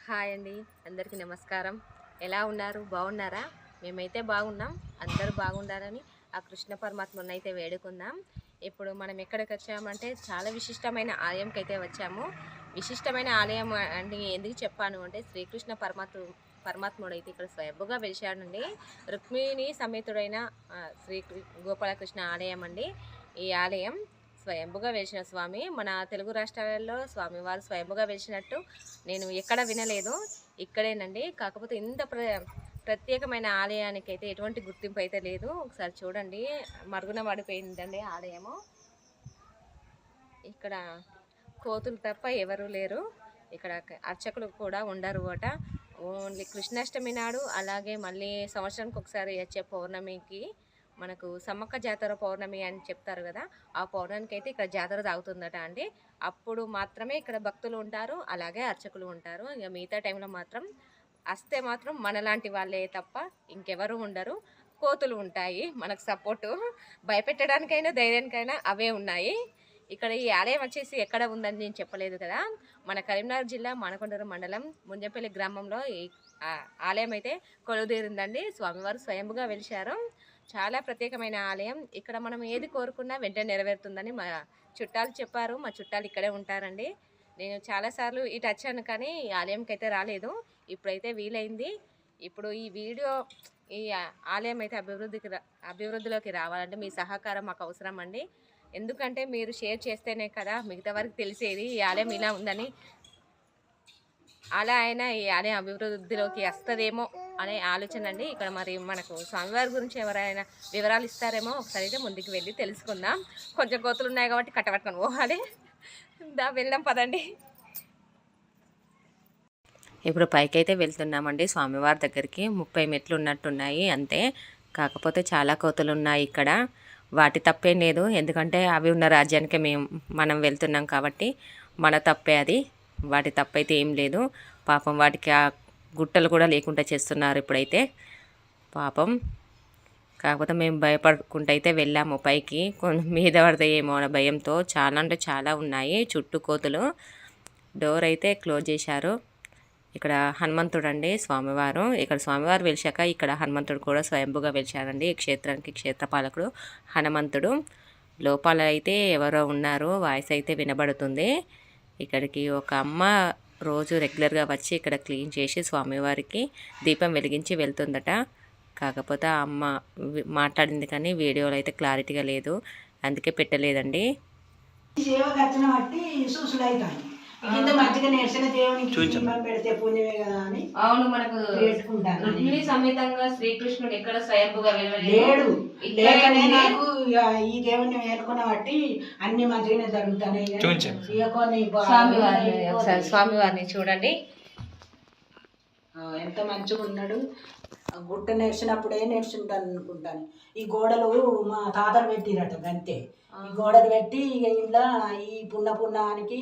Hi అండి, అందరికీ నమస్కారం. ఎలా ఉన్నారు? బాగున్నారా? మేమైతే బాగున్నాం. అందరూ బాగుండాలని ఆ కృష్ణ పరమాత్మను అయితే వేడుకుందాం. ఇప్పుడు మనం ఎక్కడికి వచ్చామంటే చాలా విశిష్టమైన ఆలయంకి అయితే వచ్చాము. విశిష్టమైన ఆలయం అని ఎందుకు చెప్పాను అంటే శ్రీకృష్ణ పరమాత్ముడు అయితే ఇక్కడ స్వయంభుగా వెలిశాడండి. రుక్మిణి సమేతుడైన శ్రీ గోపాలకృష్ణ ఆలయం అండి ఈ ఆలయం. స్వయంభుగా వెలిసిన స్వామి. మన తెలుగు రాష్ట్రాలలో స్వామివారు స్వయంభుగా వెలిసినట్టు నేను ఎక్కడ వినలేదు. ఇక్కడేనండి. కాకపోతే ఇంత ప్రత్యేకమైన ఆలయానికి అయితే ఎటువంటి గుర్తింపు అయితే లేదు. ఒకసారి చూడండి, మరుగున పడిపోయిందండి ఆలయము. ఇక్కడ కోతులు తప్ప ఎవరు లేరు. ఇక్కడ అర్చకులు కూడా ఉండరు అట. ఓన్లీ కృష్ణాష్టమి నాడు, అలాగే మళ్ళీ సంవత్సరానికి ఒకసారి వచ్చే పౌర్ణమికి మనకు సమ్మక్క జాతర పౌర్ణమి అని చెప్తారు కదా, ఆ పౌర్ణమికి అయితే ఇక్కడ జాతర తాగుతుందట అండి. అప్పుడు మాత్రమే ఇక్కడ భక్తులు ఉంటారు, అలాగే అర్చకులు ఉంటారు. ఇక మిగతా టైంలో మాత్రం వస్తే మాత్రం మనలాంటి వాళ్ళే తప్ప ఇంకెవరు ఉండరు. కోతులు ఉంటాయి మనకు సపోర్టు, భయపెట్టడానికైనా ధైర్యానికైనా అవే ఉన్నాయి. ఇక్కడ ఈ ఆలయం వచ్చేసి ఎక్కడ ఉందని నేను చెప్పలేదు కదా, మన కరీంనగర్ జిల్లా మానకొండూరు మండలం ముంజంపల్లి గ్రామంలో ఈ ఆలయం అయితే కొలువుదీరిందండి. స్వామివారు స్వయంభుగా వెలిశారు. చాలా ప్రత్యేకమైన ఆలయం. ఇక్కడ మనం ఏది కోరుకున్నా వెంటనే నెరవేరుతుందని మా చుట్టాలు చెప్పారు. మా చుట్టాలు ఇక్కడే ఉంటారండి. నేను చాలాసార్లు ఇటు వచ్చాను కానీ ఈ ఆలయంకి అయితే రాలేదు. ఇప్పుడైతే వీలైంది. ఇప్పుడు ఈ వీడియో ఈ ఆలయం అయితే అభివృద్ధిలోకి రావాలంటే మీ సహకారం మాకు అవసరం అండి. ఎందుకంటే మీరు షేర్ చేస్తేనే కదా మిగతా వరకు తెలిసేది ఈ ఆలయం ఇలా ఉందని. అలా అయినా ఈ ఆలయం అభివృద్ధిలోకి వస్తుందేమో అనే ఆలోచన అండి. ఇక్కడ మరి మనకు స్వామివారి గురించి ఎవరైనా వివరాలు ఇస్తారేమో, ఒకసారి అయితే ముందుకు వెళ్ళి తెలుసుకుందాం. కొంచెం కోతులు ఉన్నాయి కాబట్టి కట్టబట్టుకొని పోవాలి. వెళ్దాం పదండి. ఇప్పుడు పైకి అయితే వెళ్తున్నామండి స్వామివారి దగ్గరికి. 30 మెట్లు ఉన్నట్టున్నాయి అంతే. కాకపోతే చాలా కోతులు ఉన్నాయి ఇక్కడ. వాటి తప్పేం లేదు, ఎందుకంటే అవి ఉన్న రాజ్యానికి మనం వెళ్తున్నాం కాబట్టి మన తప్పే అది. వాటి తప్పైతే ఏం లేదు. పాపం వాటికి ఆ గుట్టలు కూడా లేకుండా చేస్తున్నారు ఇప్పుడైతే పాపం. కాకపోతే మేము భయపడుకుంటూ అయితే వెళ్ళాము పైకి. మీద పడతాయేమో అనే భయంతో. చాలా అంటే చాలా ఉన్నాయి చుట్టూ కోతులు. డోర్ అయితే క్లోజ్ చేశారు. ఇక్కడ హనుమంతుడు అండి స్వామివారు. ఇక్కడ స్వామివారు వెలిశాక ఇక్కడ హనుమంతుడు కూడా స్వయంభుగా వెలిశాడండి. ఈ క్షేత్రానికి క్షేత్రపాలకుడు హనుమంతుడు. లోపల అయితే ఎవరో ఉన్నారు, వాయిస్ అయితే వినబడుతుంది. ఇక్కడికి ఒక అమ్మ రోజు రెగ్యులర్గా వచ్చి ఇక్కడ క్లీన్ చేసి స్వామివారికి దీపం వెలిగించి వెళ్తుందట. కాకపోతే ఆ అమ్మ మాట్లాడింది కానీ వీడియోలో అయితే క్లారిటీగా లేదు, అందుకే పెట్టలేదండి. అవును, మనకు రుక్మిణి సమేతంగా శ్రీకృష్ణుడు ఎక్కడ స్వయంభుగా లేడు. నాకు ఈ దేవుని వేడుకున్న బట్టి అన్ని మంచిగానే జరుగుతాయి. స్వామివారిని చూడండి ఎంత మంచిగా ఉన్నాడు. గుట్ట నేర్చినప్పుడే నేర్చుంటాను అనుకుంటాను. ఈ గోడలు మా తాతలు పెట్టిరట అంతే. ఈ గోడలు పెట్టి ఇంట్లో ఈ పున్నానికి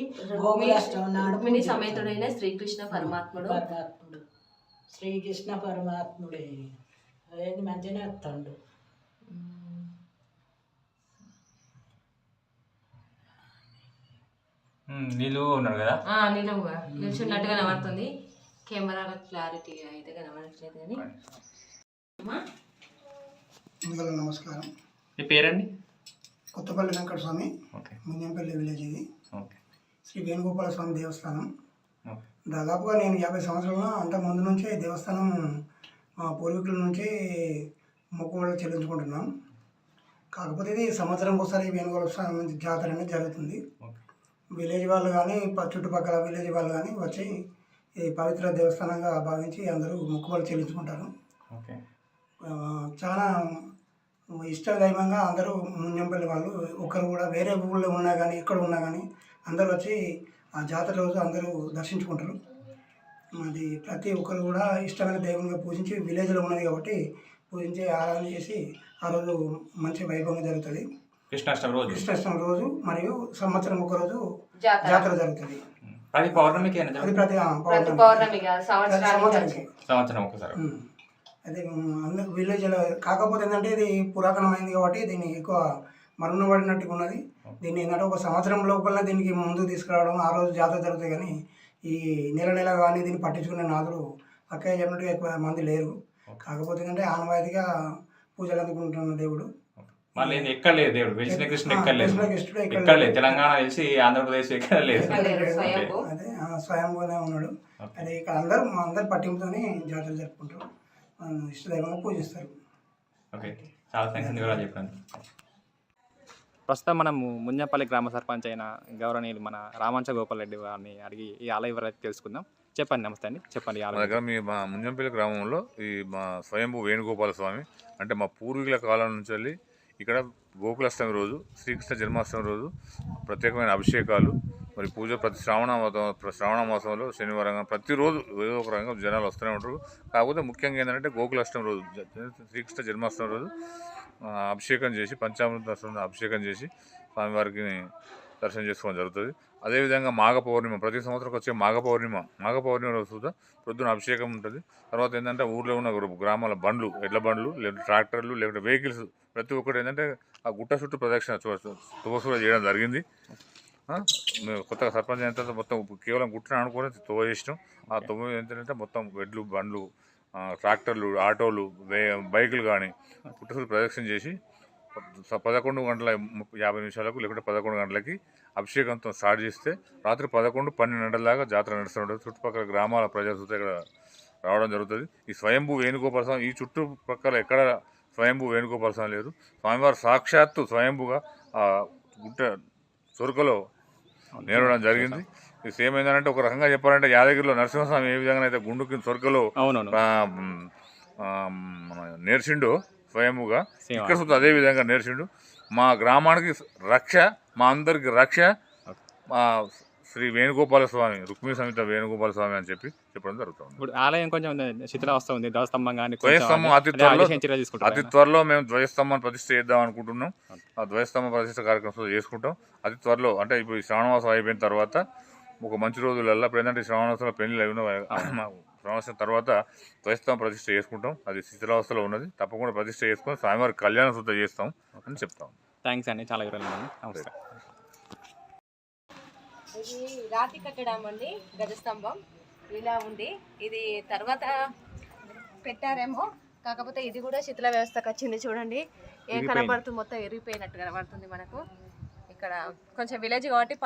రుక్మిణి సమేతుడైన శ్రీకృష్ణ పరమాత్ముడు శ్రీకృష్ణ పరమాత్ముడే అదేంటి మంచిగానే వస్తాడు. నిలువు ఉన్నాడు కదా, నిలువుగా నిల్చున్నట్టుగా కనబడుతుంది. కెమెరాలో క్లారిటీగా అయితే కనబడట్లేదు కానీ. నమస్కారం. మీ పేరండి? కొత్తపల్లి వెంకట స్వామి, ముంజంపల్లి విలేజ్. ఇది శ్రీ వేణుగోపాల స్వామి దేవస్థానం. దాదాపుగా నేను 50 సంవత్సరాల అంత ముందు నుంచే దేవస్థానం మా పూర్వీకుల నుంచి మొక్కుబడులు చెల్లించుకుంటున్నాం. కాకపోతే ఇది సంవత్సరంకి ఒకసారి వేణుగోపాల స్వామి జాతర అనేది జరుగుతుంది. విలేజ్ వాళ్ళు కానీ చుట్టుపక్కల విలేజ్ వాళ్ళు కానీ వచ్చి ఈ పవిత్ర దేవస్థానంగా భావించి అందరూ మొక్కుబడులు చెల్లించుకుంటారు. చాలా ఇష్ట దైవంగా అందరూ ముంజంపల్లి వాళ్ళు ఒకరు కూడా వేరే ఊళ్ళో ఉన్నా కానీ ఎక్కడ ఉన్నా కానీ అందరూ వచ్చి ఆ జాతర రోజు అందరూ దర్శించుకుంటారు. అది ప్రతి ఒక్కరు కూడా ఇష్టమైన దైవంగా పూజించి విలేజ్లో ఉన్నది కాబట్టి పూజించి ఆరాధన చేసి ఆ రోజు మంచి వైభవంగా జరుగుతుంది. కృష్ణాష్టమి రోజు మరియు సంవత్సరం ఒక రోజు జాతర జరుగుతుంది. అది పౌర్ణమికి, అది ప్రతి సంవత్సరం ఒకసారి. అదే అందరు విలేజ్లో. కాకపోతే ఏంటంటే ఇది పురాతనమైంది కాబట్టి దీన్ని ఎక్కువ మరుగున పడినట్టుగా ఉన్నది. దీన్ని ఏంటంటే ఒక సంవత్సరం లోపల దీనికి ముందు తీసుకురావడం, ఆ రోజు జాతర జరుగుతుంది. కానీ ఈ నెల నెల కానీ దీన్ని పట్టించుకునే నాదులు అక్కయ్య చెప్పినట్టుగా ఎక్కువ మంది లేరు. కాకపోతే ఏంటంటే ఆనవాయితీగా పూజలు అందుకుంటున్న దేవుడు. మళ్ళీ ఏంది ఎక్కలేదు దేవుడు వెలిసిన కృష్ణుడు ఎక్కలేదు, కృష్ణుడు ఎక్కలేదు. తెలంగాణ తెలిసి ఆంధ్రప్రదేశ్ ఎక్కలేదు. స్వయంభూ. అదే స్వయంగానే ఉన్నాడు. అదే ఇక్కడ మా అందరు పట్టింపుతోని జాతర జరుపుకుంటారు, ఇష్టదైవంగా పూజిస్తారు. ఓకే, చాలా థ్యాంక్స్ వివరాలు చెప్పండి. ప్రస్తుతం మనం ముంజంపల్లి గ్రామ సర్పంచ్ అయిన గౌరవనీయులు మన రామంచ గోపాల్ రెడ్డి వారిని అడిగి ఈ ఆలయ వివరాలు తెలుసుకుందాం. చెప్పండి. నమస్తే అండి, చెప్పండి. మా దగ్గర మా ముంజంపల్లి గ్రామంలో ఈ మా స్వయంభూ వేణుగోపాల స్వామి అంటే మా పూర్వీకుల కాలం నుంచి వెళ్ళి ఇక్కడ గోకులాష్టమి రోజు, శ్రీకృష్ణ జన్మాష్టమి రోజు ప్రత్యేకమైన అభిషేకాలు, మరి పూజ ప్రతి శ్రావణ మాసంలో శనివారం ప్రతిరోజు ఏదో ఒక రకంగా జనాలు వస్తూనే ఉంటారు. కాకపోతే ముఖ్యంగా ఏంటంటే గోకులాష్టమి రోజు, శ్రీకృష్ణ జన్మాష్టమి రోజు అభిషేకం చేసి పంచామృత అభిషేకం చేసి స్వామివారికి దర్శనం చేసుకోవడం జరుగుతుంది. అదేవిధంగా మాఘ పౌర్ణిమ, ప్రతి సంవత్సరం వచ్చే మాఘ పౌర్ణిమ రోజు కూడా ప్రొద్దున అభిషేకం ఉంటుంది. తర్వాత ఏంటంటే ఊర్లో ఉన్న గ్రామాల బండ్లు, ఎడ్ల బండ్లు, లేకపోతే ట్రాక్టర్లు, లేకపోతే వెహికల్స్ ప్రతి ఒక్కటి ఏంటంటే ఆ గుట్ట చుట్టూ ప్రదక్షిణ తువసూర చేయడం జరిగింది. కొత్తగా సర్పంచ్ అయిన తర్వాత మొత్తం కేవలం గుట్టను అనుకుని తువ చేసినాం. ఆ తువ ఏంటంటే మొత్తం ఎడ్లు, బండ్లు, ట్రాక్టర్లు, ఆటోలు, బైకులు కానీ గుట్ట చుట్టూ ప్రదక్షిణ చేసి 11:50 లేకుంటే 11 గంటలకి అభిషేకంతో స్టార్ట్ చేస్తే రాత్రి 11-12 గంటల దాకా జాతర నడుస్తూ ఉంటుంది. చుట్టుపక్కల గ్రామాల ప్రజలు ఇక్కడ రావడం జరుగుతుంది. ఈ స్వయంభూ వేణుగోపాల స్వామి ఈ చుట్టుపక్కల ఎక్కడ స్వయంభూ వేణుగోపాల స్వామి లేరు. స్వామివారు సాక్షాత్తు స్వయంభూగా గుట్ట చొరుకలో నేరడం జరిగింది. ఇది సేమ్ ఏంటంటే ఒక రకంగా చెప్పాలంటే యాదగిరిలో నరసింహస్వామి ఏ విధంగా అయితే గుండుకి చొరుకలో నేర్చిండు స్వయంభూగా, ఇక్కడ చూస్తే అదే విధంగా నేర్చిండు. మా గ్రామానికి రక్ష, మా అందరికి రక్ష శ్రీ వేణుగోపాల స్వామి, రుక్మిణి సమేత వేణుగోపాల స్వామి అని చెప్పడం జరుగుతుంది. ఇప్పుడు ఆలయం కొంచెం శిథిలావస్థ ఉంది, ధ్వజస్తంభం కానీ ధ్వజస్తంభం అతి త్వరలో మేము ధ్వజస్తంభం ప్రతిష్ఠ చేద్దాం అనుకుంటున్నాం. ఆ ధ్వజస్తంభం ప్రతిష్ఠ కార్యక్రమం చేసుకుంటాం అతి త్వరలో. అంటే ఇప్పుడు ఈ శ్రావణమాసం అయిపోయిన తర్వాత ఒక మంచి రోజులల్లో ఇప్పుడు ఏంటంటే శ్రావణమాసంలో పెళ్లి అయిన శ్రావణమాసం తర్వాత ధ్వజస్తంభం ప్రతిష్ఠ చేసుకుంటాం. అది శిథిలావస్థలో ఉన్నది, తప్పకుండా ప్రతిష్ఠ చేసుకొని స్వామివారి కళ్యాణ శుద్ధ చేస్తాం అని చెప్తాం. థ్యాంక్స్ అండి, చాలా వివరాలు. నమస్తే. ఇది రాతి కట్టడం అండి, గజస్తంభం ఇలా ఉంది. ఇది తర్వాత పెట్టారేమో, కాకపోతే ఇది కూడా శిథిల వ్యవస్థకు వచ్చింది. చూడండి ఏం కనబడుతుంది, మొత్తం ఎరిగిపోయినట్టు కనబడుతుంది మనకు. ఇక్కడ కొంచెం విలేజ్ కాబట్టి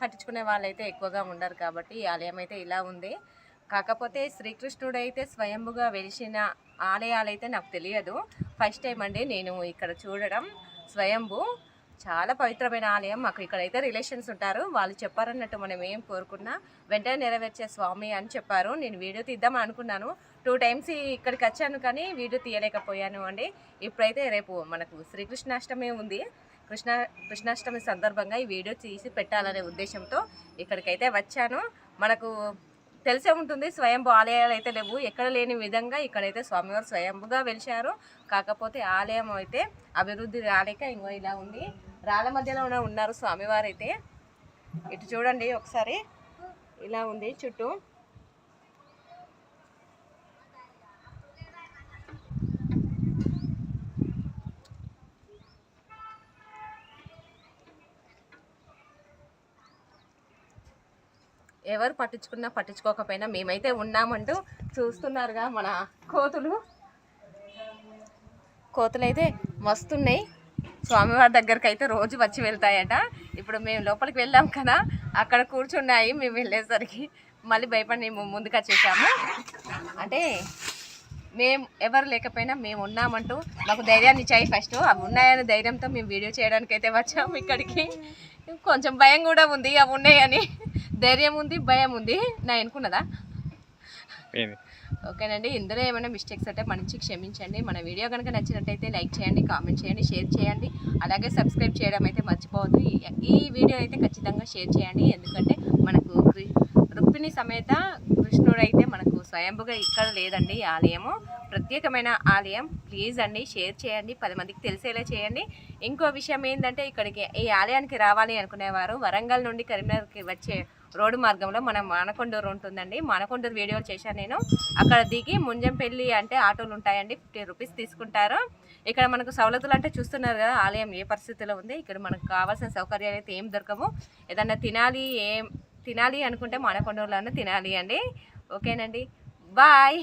పట్టించుకునే వాళ్ళైతే ఎక్కువగా ఉండరు కాబట్టి ఈ ఆలయం అయితే ఇలా ఉంది. కాకపోతే శ్రీకృష్ణుడు అయితే స్వయంభుగా వెలిసిన ఆలయాలు అయితే నాకు తెలియదు, ఫస్ట్ టైం అండి నేను ఇక్కడ చూడడం. స్వయంభు చాలా పవిత్రమైన ఆలయం. మాకు ఇక్కడైతే రిలేషన్స్ ఉంటారు, వాళ్ళు చెప్పారన్నట్టు మనం ఏం కోరుకున్నా వెంటనే నెరవేర్చే స్వామి అని చెప్పారు. నేను వీడియో తీద్దామని అనుకున్నాను, 2 times ఇక్కడికి వచ్చాను కానీ వీడియో తీయలేకపోయాను అండి. ఇప్పుడైతే రేపు మనకు శ్రీకృష్ణాష్టమి ఉంది, కృష్ణాష్టమి సందర్భంగా ఈ వీడియో తీసి పెట్టాలనే ఉద్దేశంతో ఇక్కడికైతే వచ్చాను. మనకు తెలిసే ఉంటుంది స్వయంభూ ఆలయాలు అయితే లేవు, ఎక్కడ లేని విధంగా ఇక్కడైతే స్వామివారు స్వయంభుగా వెలిశారు. కాకపోతే ఆలయం అయితే అభివృద్ధి రాలేక ఇంకో ఇలా ఉంది. రాళ్ళ మధ్యలో ఉన్నారు స్వామివారు అయితే. ఇటు చూడండి ఒకసారి, ఇలా ఉంది చుట్టూ. ఎవరు పట్టించుకున్నా పట్టించుకోకపోయినా మేమైతే ఉన్నామంటూ చూస్తున్నారుగా మన కోతులు అయితే మస్తున్నాయి. స్వామివారి దగ్గరికి అయితే రోజు వచ్చి వెళ్తాయట. ఇప్పుడు మేము లోపలికి వెళ్ళాం కదా, అక్కడ కూర్చున్నాయి. మేము వెళ్ళేసరికి మళ్ళీ భయపడి మేము ముందుకు వచ్చేసాము. అంటే మేము ఎవరు లేకపోయినా మేము ఉన్నామంటూ మాకు ధైర్యాన్ని ఇచ్చాయి. ఫస్ట్ అవి ఉన్నాయని ధైర్యంతో మేము వీడియో చేయడానికి అయితే వచ్చాము ఇక్కడికి. కొంచెం భయం కూడా ఉంది, అవి ఉన్నాయని. ధైర్యం ఉంది, భయం ఉంది. నా ఎన్నుకున్నదా? ఓకేనండి, ఇందులో ఏమైనా మిస్టేక్స్ అంటే మంచి క్షమించండి. మన వీడియో కనుక నచ్చినట్టయితే లైక్ చేయండి, కామెంట్ చేయండి, షేర్ చేయండి. అలాగే సబ్స్క్రైబ్ చేయడం అయితే మర్చిపోవద్దు. ఈ వీడియో అయితే ఖచ్చితంగా షేర్ చేయండి, ఎందుకంటే మనకు రుక్మిణి సమేత కృష్ణుడు అయితే మనకు స్వయంభుగా ఇక్కడ లేదండి. ఈ ఆలయము ప్రత్యేకమైన ఆలయం. ప్లీజ్ అండి షేర్ చేయండి, 10 మందికి తెలిసేలా చేయండి. ఇంకో విషయం ఏంటంటే ఇక్కడికి ఈ ఆలయానికి రావాలి అనుకునేవారు వరంగల్ నుండి కరీంనగర్కి వచ్చే రోడ్డు మార్గంలో మన మానకొండూరు ఉంటుందండి. మానకొండూరు వీడియోలు చేశాను నేను. అక్కడ దిగి ముంజంపల్లి అంటే ఆటోలు ఉంటాయండి, 50 రూపీస్ తీసుకుంటారు. ఇక్కడ మనకు సవలతులు అంటే చూస్తున్నారు కదా ఆలయం ఏ పరిస్థితిలో ఉంది. ఇక్కడ మనకు కావాల్సిన సౌకర్యాలు అయితే ఏం దొరకవు. ఏదన్నా తినాలి, తినాలి అనుకుంటే మానకొండూరులోనే తినాలి అండి. ఓకేనండి, బాయ్.